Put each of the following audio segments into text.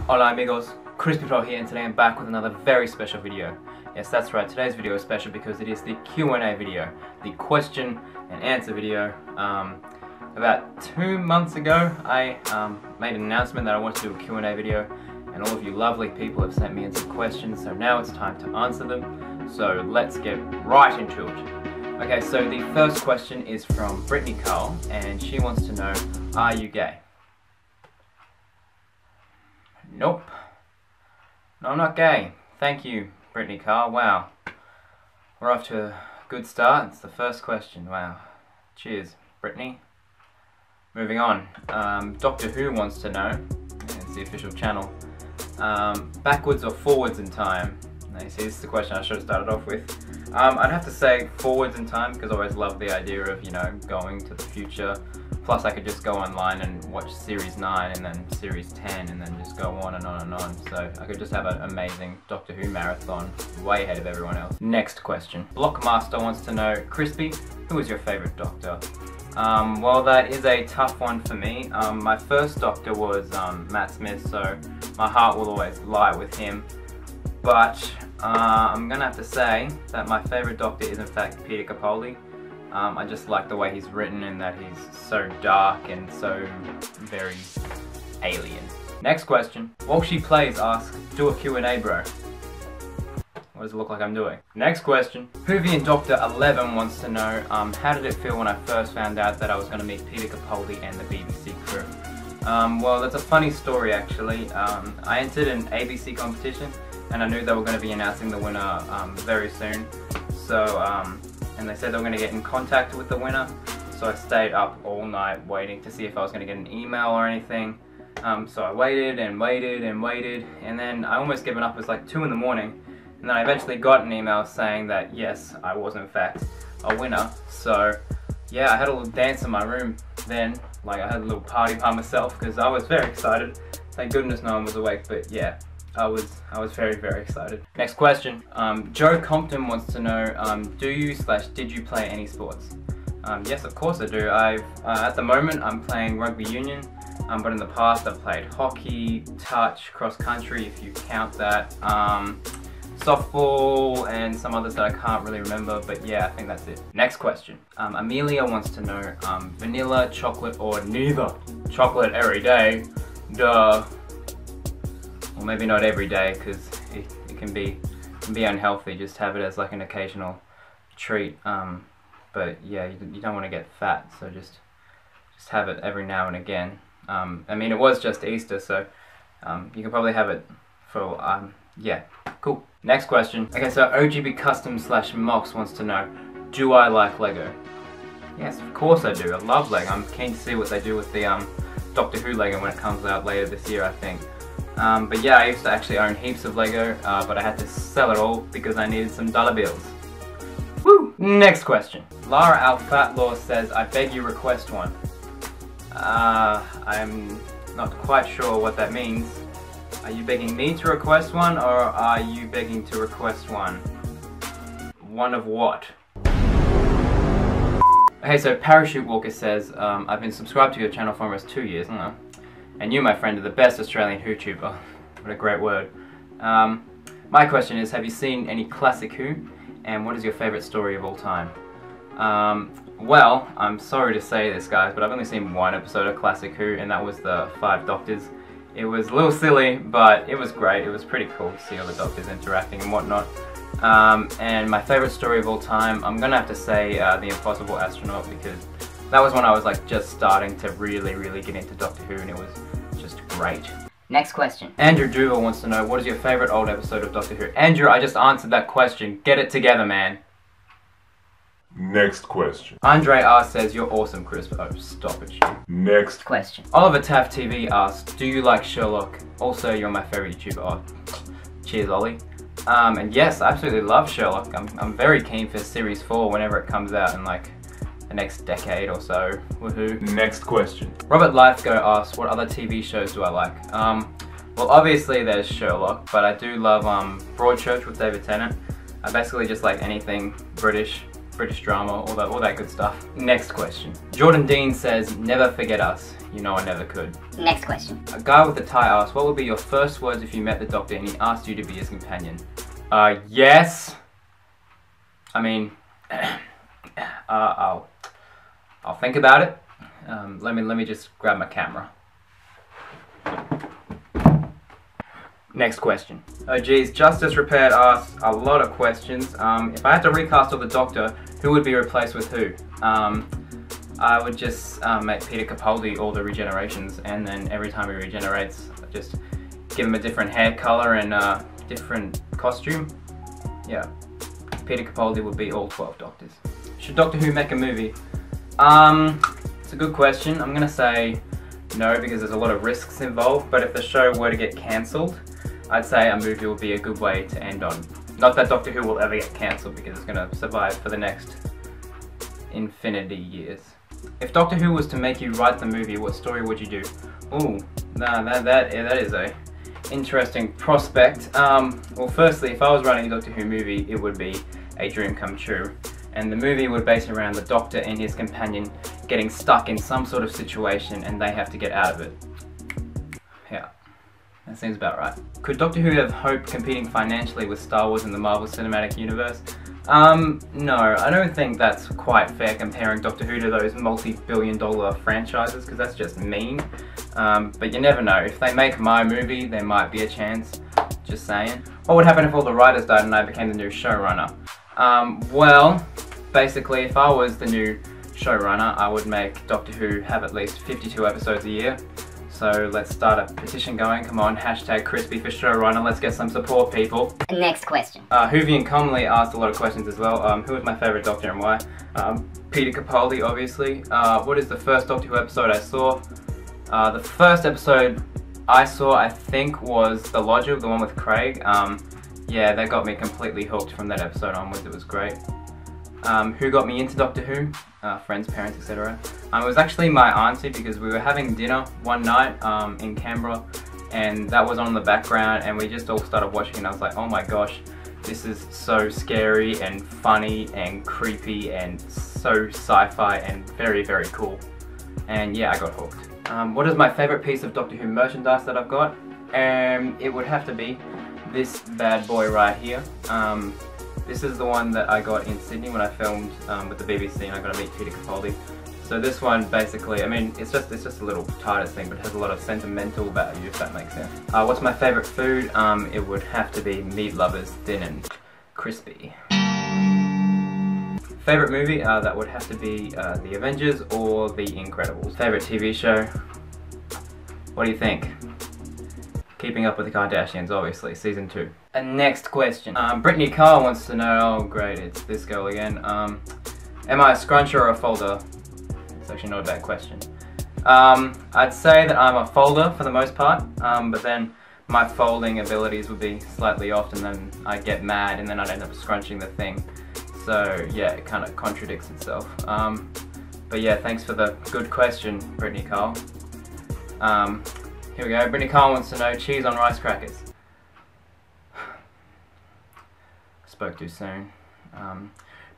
Hola amigos, Crispy Pro here, and today I'm back with another very special video. Yes, that's right, today's video is special because it is the Q&A video, the question and answer video. About 2 months ago, I made an announcement that I want to do a Q&A video, and all of you lovely people have sent me in some questions, so now it's time to answer them. So let's get right into it. Okay, so the first question is from Brittany Carl, and she wants to know, are you gay? Nope. No, I'm not gay. Thank you, Brittany Carl. Wow. We're off to a good start. It's the first question. Wow. Cheers, Brittany. Moving on. Doctor Who wants to know, it's the official channel, backwards or forwards in time? Now, you see, this is the question I should have started off with. I'd have to say forwards in time because I always loved the idea of, you know, going to the future. Plus I could just go online and watch Series 9 and then Series 10 and then just go on and on and on. So I could just have an amazing Doctor Who marathon way ahead of everyone else. Next question. Blockmaster wants to know, Crispy, who is your favourite Doctor? Well, that is a tough one for me. My first Doctor was Matt Smith, so my heart will always lie with him. But I'm gonna have to say that my favourite Doctor is in fact Peter Capaldi. I just like the way he's written and that he's so dark and so very alien. Next question. While she plays asks, do a Q&A bro. What does it look like I'm doing? Next question. Hoovy Doctor 11 wants to know, how did it feel when I first found out that I was going to meet Peter Capaldi and the BBC crew? Well, that's a funny story actually. I entered an ABC competition and I knew they were going to be announcing the winner very soon. So, and they said they were going to get in contact with the winner, so I stayed up all night waiting to see if I was going to get an email or anything. So I waited and waited and waited, and then I almost given up. It was like 2 in the morning, and then I eventually got an email saying that yes, I was in fact a winner. So yeah, I had a little dance in my room then, like I had a little party by myself because I was very excited. Thank goodness no one was awake, but yeah. I was very, very excited. Next question. Joe Compton wants to know, do you / did you play any sports? Yes, of course I do. At the moment I'm playing rugby union, but in the past I've played hockey, touch, cross country if you count that, softball and some others that I can't really remember, but yeah, I think that's it. Next question. Amelia wants to know, vanilla, chocolate or neither? Chocolate every day, duh. Well, maybe not every day because it can be unhealthy. Just have it as like an occasional treat. But yeah, you don't want to get fat, so just have it every now and again. I mean, it was just Easter, so you can probably have it for yeah, cool. Next question. Okay, so OGB Custom / Mox wants to know, do I like Lego? Yes, of course I do. I love Lego. I'm keen to see what they do with the Doctor Who Lego when it comes out later this year, I think. But yeah, I used to actually own heaps of Lego, but I had to sell it all because I needed some dollar bills. Woo! Next question. Lara Alfatlaw says, I beg you request one. I'm not quite sure what that means. Are you begging me to request one, or are you begging to request one? One of what? Okay, so Parachute Walker says, I've been subscribed to your channel for almost 2 years, and you, my friend, are the best Australian Who-tuber. What a great word. My question is, have you seen any classic Who? And what is your favourite story of all time? Well, I'm sorry to say this, guys, but I've only seen one episode of Classic Who, and that was the 5 Doctors. It was a little silly, but it was great. It was pretty cool to see all the Doctors interacting and whatnot. And my favourite story of all time, I'm gonna have to say The Impossible Astronaut, because that was when I was like just starting to really get into Doctor Who, and it was just great. Next question. Andrew Duval wants to know, what is your favourite old episode of Doctor Who? Andrew, I just answered that question. Get it together, man. Next question. Andre R says, you're awesome, Chris. Oh, stop it. Next question. Oliver Taft TV asks, do you like Sherlock? Also, you're my favourite YouTuber. Oh, cheers, Ollie. And yes, I absolutely love Sherlock. I'm very keen for Series 4 whenever it comes out in like the next decade or so. Woohoo. Next question. Robert Lifego asks, what other TV shows do I like? Well, obviously there's Sherlock, but I do love Broadchurch with David Tennant. I basically just like anything British. British drama, all that good stuff. Next question. Jordan Dean says, never forget us. You know I never could. Next question. A guy with a tie asks, what would be your first words if you met the Doctor and he asked you to be his companion? Yes. I mean, I'll think about it. Let me just grab my camera. Next question. Oh geez, Justice Repaired asks a lot of questions. If I had to recast all the Doctor, who would be replaced with who? I would just make Peter Capaldi all the regenerations, and then every time he regenerates, just give him a different hair color and a different costume. Yeah, Peter Capaldi would be all 12 Doctors. Should Doctor Who make a movie? It's a good question. I'm gonna say no, because there's a lot of risks involved, but if the show were to get cancelled, I'd say a movie would be a good way to end on. Not that Doctor Who will ever get cancelled, because it's gonna survive for the next infinity years. If Doctor Who was to make you write the movie, what story would you do? Ooh, that is a interesting prospect. Well, firstly, if I was writing a Doctor Who movie, it would be a dream come true. And the movie would base around the Doctor and his companion getting stuck in some sort of situation and they have to get out of it. Yeah, that seems about right. Could Doctor Who have hope competing financially with Star Wars in the Marvel Cinematic Universe? No, I don't think that's quite fair comparing Doctor Who to those multi-billion-dollar franchises, because that's just mean. But you never know. If they make my movie, there might be a chance. Just saying. What would happen if all the writers died and I became the new showrunner? Well, basically, if I was the new showrunner, I would make Doctor Who have at least 52 episodes a year. So let's start a petition going. Come on, hashtag Crispy for showrunner. Let's get some support, people. Next question. Hoovy Comley asked a lot of questions as well. Who is my favourite Doctor and why? Peter Capaldi, obviously. What is the first Doctor Who episode I saw? The first episode I saw, I think, was The Lodger, the one with Craig. Yeah, that got me completely hooked from that episode onwards. It was great. Who got me into Doctor Who? Friends, parents, etc. It was actually my auntie, because we were having dinner one night in Canberra, and that was on in the background, and we just all started watching, and I was like, oh my gosh, this is so scary and funny and creepy and so sci-fi and very, very cool. And yeah, I got hooked. What is my favourite piece of Doctor Who merchandise that I've got? It would have to be this bad boy right here. This is the one that I got in Sydney when I filmed with the BBC, and I got to meet Peter Capaldi. So this one, basically, I mean, it's just a little TARDIS thing, but it has a lot of sentimental value, if that makes sense. What's my favourite food? It would have to be Meat Lovers, thin and crispy. Favourite movie? That would have to be The Avengers or The Incredibles. Favourite TV show? What do you think? Keeping Up with the Kardashians, obviously, season 2. And next question. Brittany Carr wants to know, oh great, it's this girl again. Am I a scruncher or a folder? It's actually not a bad question. I'd say that I'm a folder for the most part, but then my folding abilities would be slightly off, and then I'd get mad and then I'd end up scrunching the thing. So yeah, it kind of contradicts itself. But yeah, thanks for the good question, Brittany Carr. Here we go. Brittany Carr wants to know cheese on rice crackers. Spoke too soon.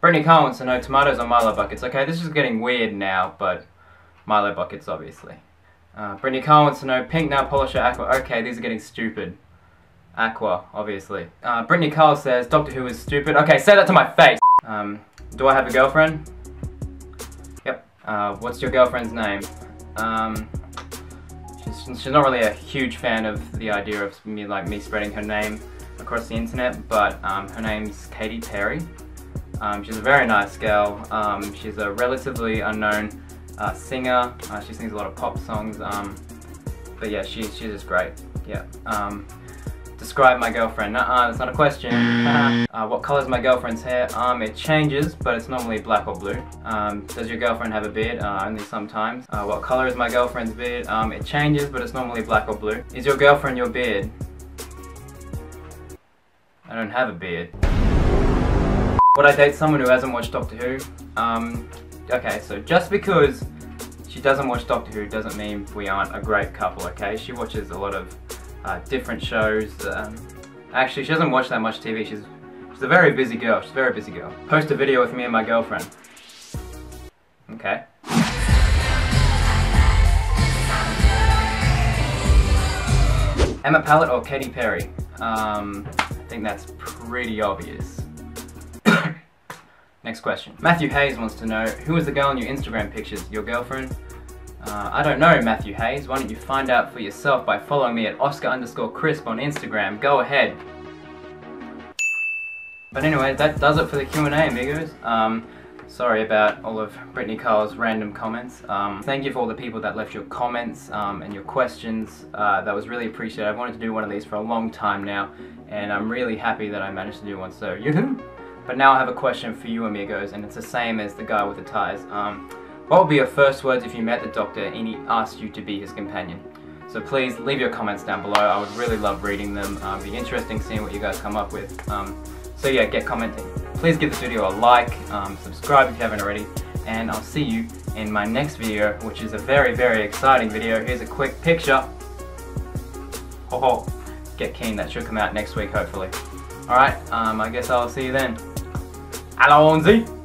Brittany Carr wants to know tomatoes on Milo buckets. Okay, this is getting weird now, but Milo buckets, obviously. Brittany Carr wants to know pink nail polisher aqua. Okay, these are getting stupid. Aqua, obviously. Brittany Carr says Doctor Who is stupid. Okay, say that to my face. Do I have a girlfriend? Yep. What's your girlfriend's name? She's not really a huge fan of the idea of me spreading her name across the internet, but her name's Katy Perry. She's a very nice girl. She's a relatively unknown singer. She sings a lot of pop songs. But yeah, she's just great. Yeah. Describe my girlfriend. That's not a question. What color is my girlfriend's hair? It changes, but it's normally black or blue. Does your girlfriend have a beard? Only sometimes. What color is my girlfriend's beard? It changes, but it's normally black or blue. Is your girlfriend your beard? I don't have a beard. Would I date someone who hasn't watched Doctor Who? Okay, so just because she doesn't watch Doctor Who doesn't mean we aren't a great couple, okay? She watches a lot of different shows. Actually, she doesn't watch that much TV. She's a very busy girl. She's a very busy girl. Post a video with me and my girlfriend. Okay. Emma Pallett or Katy Perry? I think that's pretty obvious. Next question. Matthew Hayes wants to know, who is the girl in your Instagram pictures? Your girlfriend? I don't know, Matthew Hayes. Why don't you find out for yourself by following me at Oscar_Crisp on Instagram. Go ahead. But anyway, that does it for the Q&A, amigos. Sorry about all of Brittany Carl's random comments. Thank you for all the people that left your comments and your questions. That was really appreciated. I've wanted to do one of these for a long time now, and I'm really happy that I managed to do one, so yoo-hoo! But now I have a question for you, amigos, and it's the same as the guy with the ties. What would be your first words if you met the doctor and he asked you to be his companion? So please leave your comments down below. I would really love reading them. It'd be interesting seeing what you guys come up with. So yeah, get commenting. Please give this video a like, subscribe if you haven't already, and I'll see you in my next video, which is a very, very exciting video. Here's a quick picture. Ho ho. Get keen, that should come out next week hopefully. Alright, I guess I'll see you then. Allons-y!